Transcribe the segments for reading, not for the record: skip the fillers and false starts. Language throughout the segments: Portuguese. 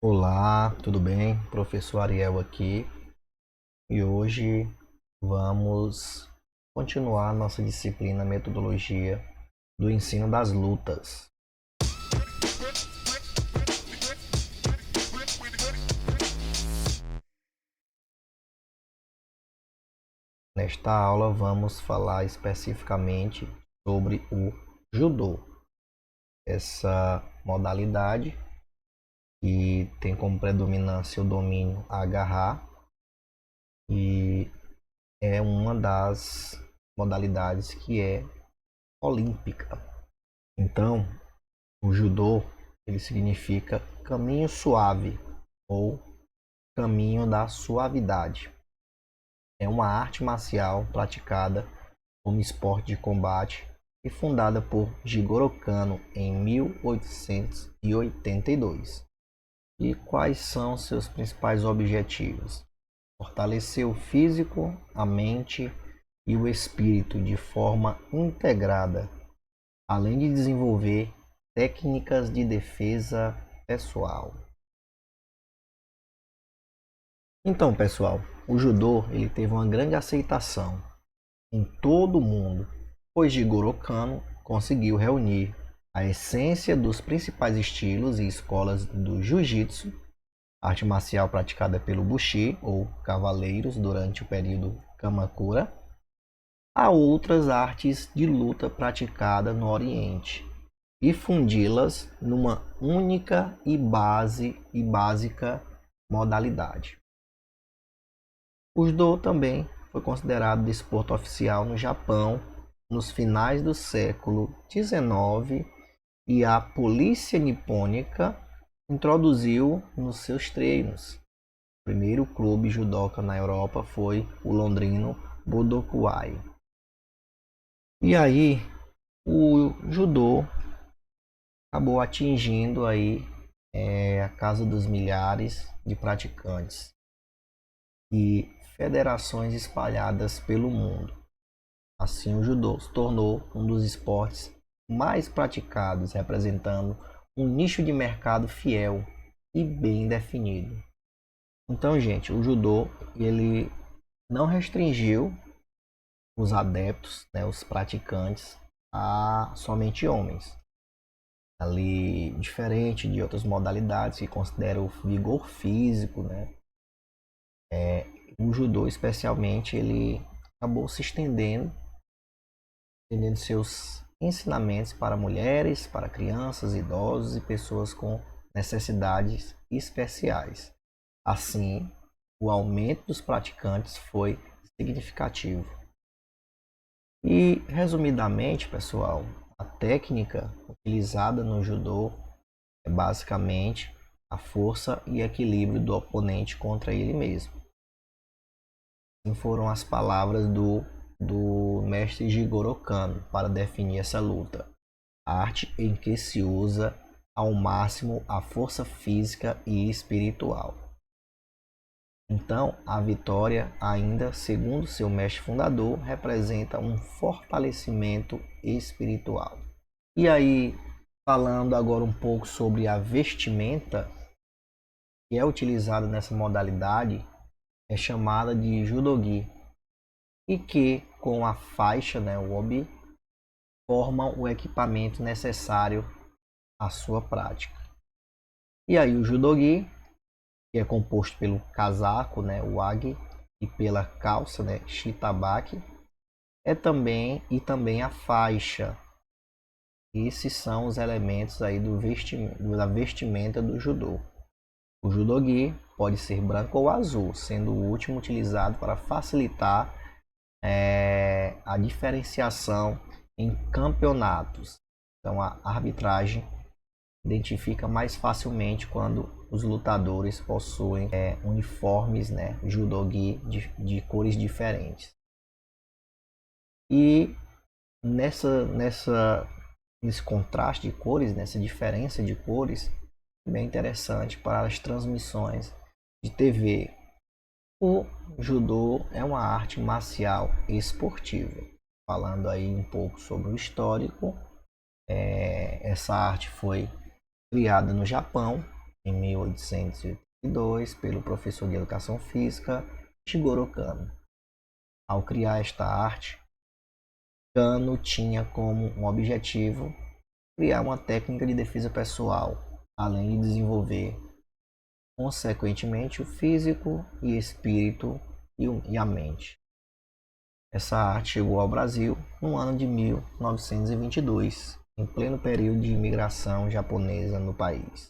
Olá, tudo bem? Professor Ariel aqui e hoje vamos continuar nossa disciplina Metodologia do Ensino das Lutas. Nesta aula vamos falar especificamente sobre o Judô, essa modalidade que tem como predominância o domínio a agarrar e é uma das modalidades que é olímpica. Então, o judô, ele significa caminho suave ou caminho da suavidade. É uma arte marcial praticada como esporte de combate e fundada por Jigoro Kano em 1882. E quais são seus principais objetivos? Fortalecer o físico, a mente e o espírito de forma integrada, além de desenvolver técnicas de defesa pessoal. Então, pessoal, o judô ele teve uma grande aceitação em todo o mundo, pois Jigoro Kano conseguiu reunir a essência dos principais estilos e escolas do jiu-jitsu, arte marcial praticada pelo Bushi ou cavaleiros durante o período Kamakura, a outras artes de luta praticada no Oriente, e fundi-las numa única e básica modalidade. O judô também foi considerado desporto oficial no Japão nos finais do século XIX e a polícia nipônica introduziu nos seus treinos. O primeiro clube judoca na Europa foi o londrino Budokwai. E aí, o judô acabou atingindo aí a casa dos milhares de praticantes e federações espalhadas pelo mundo. Assim, o judô se tornou um dos esportes mais praticados, representando um nicho de mercado fiel e bem definido. Então, gente, o judô ele não restringiu os adeptos, né, os praticantes, a somente homens. Ali, diferente de outras modalidades que consideram o vigor físico, né? O judô, especialmente, ele acabou se estendendo seus ensinamentos para mulheres, para crianças, idosos e pessoas com necessidades especiais. Assim, o aumento dos praticantes foi significativo. E, resumidamente, pessoal, a técnica utilizada no judô é basicamente a força e equilíbrio do oponente contra ele mesmo. Assim foram as palavras do mestre Jigoro Kano para definir essa luta. A arte em que se usa ao máximo a força física e espiritual. Então, a vitória, ainda segundo seu mestre fundador, representa um fortalecimento espiritual. E aí, falando agora um pouco sobre a vestimenta que é utilizada nessa modalidade, é chamada de judogi, e que com a faixa, né, o obi, formam o equipamento necessário à sua prática. E aí o judogi, que é composto pelo casaco, né, o agi, e pela calça, né, shitabaki, também a faixa. Esses são os elementos aí da vestimenta do judô. O judogi pode ser branco ou azul, sendo o último utilizado para facilitar a diferenciação em campeonatos. Então a arbitragem identifica mais facilmente quando os lutadores possuem uniformes, né, judogi de cores diferentes. E nesse contraste de cores, nessa diferença de cores, é bem interessante para as transmissões de TV. O judô é uma arte marcial esportiva. Falando aí um pouco sobre o histórico, essa arte foi criada no Japão em 1882 pelo professor de educação física Shigeru Kano. Ao criar esta arte, Kano tinha como um objetivo criar uma técnica de defesa pessoal, além de desenvolver, consequentemente, o físico e espírito e a mente. Essa arte chegou ao Brasil no ano de 1922, em pleno período de imigração japonesa no país.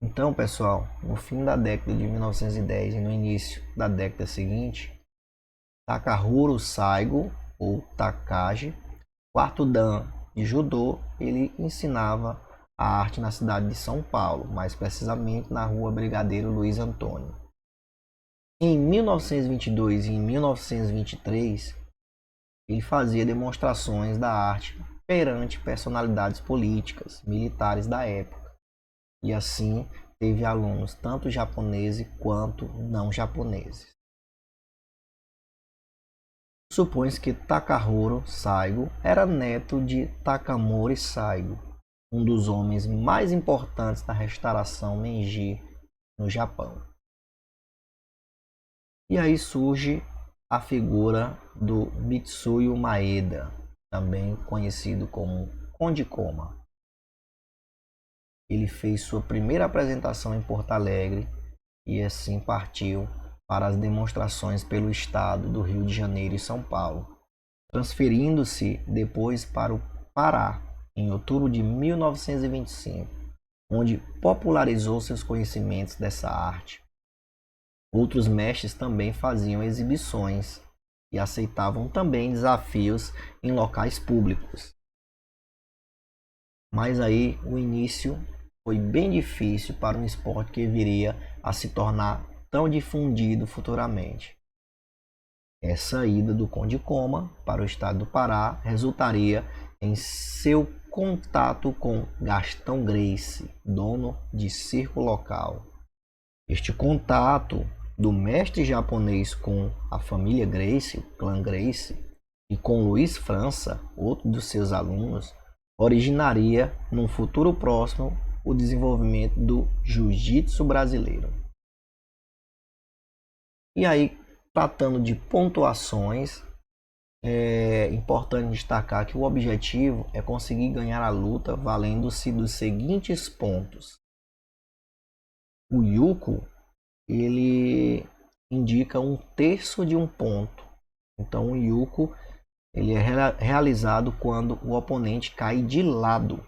Então, pessoal, no fim da década de 1910 e no início da década seguinte, Takahiro Saigo, ou Takagi, quarto dan de judô, ele ensinava a arte na cidade de São Paulo, mais precisamente na rua Brigadeiro Luiz Antônio. Em 1922 e em 1923, ele fazia demonstrações da arte perante personalidades políticas, militares da época, e assim teve alunos tanto japoneses quanto não japoneses. Supõe-se que Takahiro Saigo era neto de Takamori Saigo, um dos homens mais importantes da restauração Meiji no Japão. E aí surge a figura do Mitsuyo Maeda, também conhecido como Conde Koma. Ele fez sua primeira apresentação em Porto Alegre e assim partiu para as demonstrações pelo estado do Rio de Janeiro e São Paulo, transferindo-se depois para o Pará em outubro de 1925, onde popularizou seus conhecimentos dessa arte. Outros mestres também faziam exibições e aceitavam também desafios em locais públicos. Mas aí o início foi bem difícil para um esporte que viria a se tornar tão difundido futuramente. Essa ida do Conde Koma para o estado do Pará resultaria em seu contato com Gastão Gracie, dono de circo local. Este contato do mestre japonês com a família Gracie, o clã Gracie, e com Luiz França, outro dos seus alunos, originaria, num futuro próximo, o desenvolvimento do jiu-jitsu brasileiro. E aí, tratando de pontuações, é importante destacar que o objetivo é conseguir ganhar a luta valendo-se dos seguintes pontos. O yuko, ele indica 1/3 de um ponto. Então o yuko ele é realizado quando o oponente cai de lado.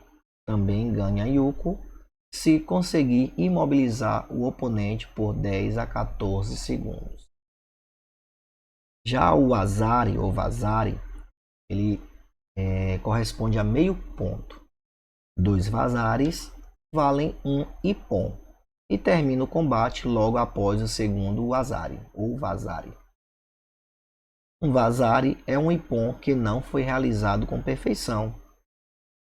Também ganha yuko se conseguir imobilizar o oponente por 10 a 14 segundos. Já o wazari ou vazari, ele corresponde a meio ponto. 2 vazares valem 1 ippon. E termina o combate logo após o segundo wazari ou vazari. Um vazari é um ippon que não foi realizado com perfeição.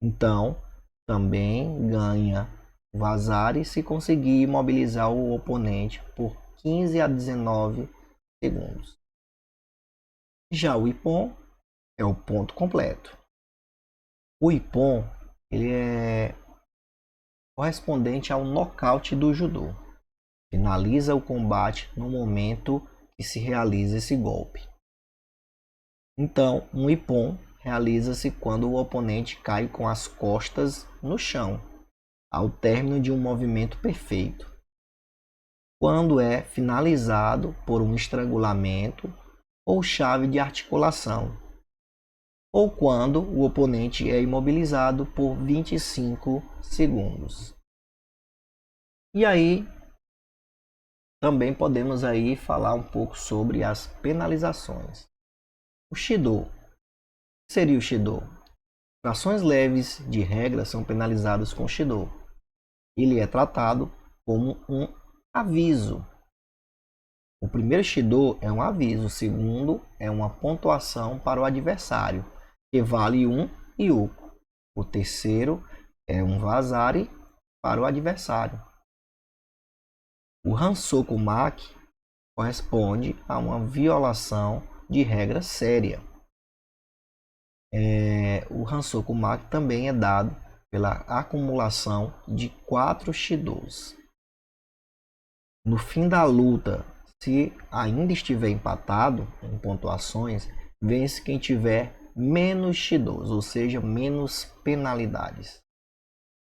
Então, também ganha o vazari se conseguir imobilizar o oponente por 15 a 19 segundos. Já o ippon é o ponto completo. O ippon ele é correspondente ao nocaute do judô. Finaliza o combate no momento que se realiza esse golpe. Então, um ippon realiza-se quando o oponente cai com as costas no chão, ao término de um movimento perfeito. Quando é finalizado por um estrangulamento ou chave de articulação, ou quando o oponente é imobilizado por 25 segundos. E aí, também podemos aí falar um pouco sobre as penalizações. O Shido. O que seria o Shido? Infrações leves de regra são penalizadas com Shido. Ele é tratado como um aviso. O primeiro Shido é um aviso, o segundo é uma pontuação para o adversário, que vale 1 yuko. O terceiro é um vazari para o adversário. O Hansoku Maki corresponde a uma violação de regra séria. O Hansoku Maki também é dado pela acumulação de 4 shidōs. No fim da luta, se ainda estiver empatado em pontuações, vence quem tiver menos shidōs, ou seja, menos penalidades.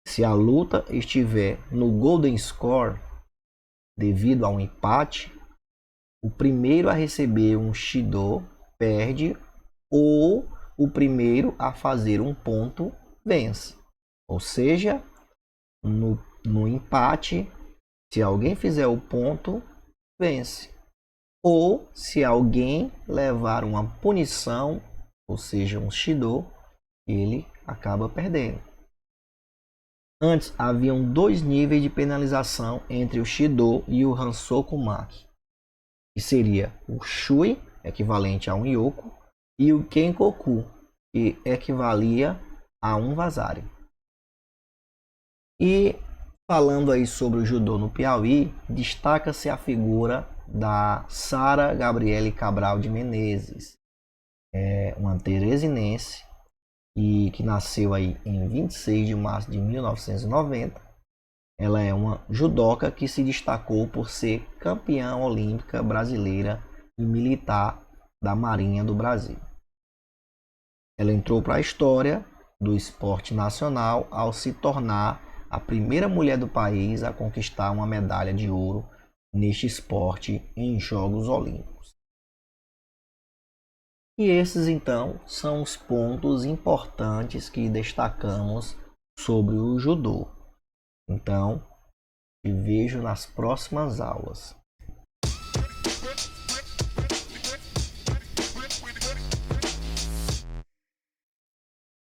Se a luta estiver no Golden Score, devido a um empate, o primeiro a receber um shidō perde, ou o primeiro a fazer um ponto vence. Ou seja, no empate, se alguém fizer o ponto, vence. Ou se alguém levar uma punição, ou seja, um shidō, ele acaba perdendo. Antes haviam 2 níveis de penalização entre o shidō e o Hansoku Maki, que seria o Shui, equivalente a um Yoku, e o Kenkoku, que equivalia a um Vazari. E falando aí sobre o judô no Piauí, destaca-se a figura da Sara Gabriele Cabral de Menezes, uma teresinense e que nasceu aí em 26 de março de 1990. Ela é uma judoca que se destacou por ser campeã olímpica brasileira e militar da Marinha do Brasil. Ela entrou para a história do esporte nacional ao se tornar a primeira mulher do país a conquistar uma medalha de ouro neste esporte em Jogos Olímpicos. E esses então são os pontos importantes que destacamos sobre o judô. Então, te vejo nas próximas aulas.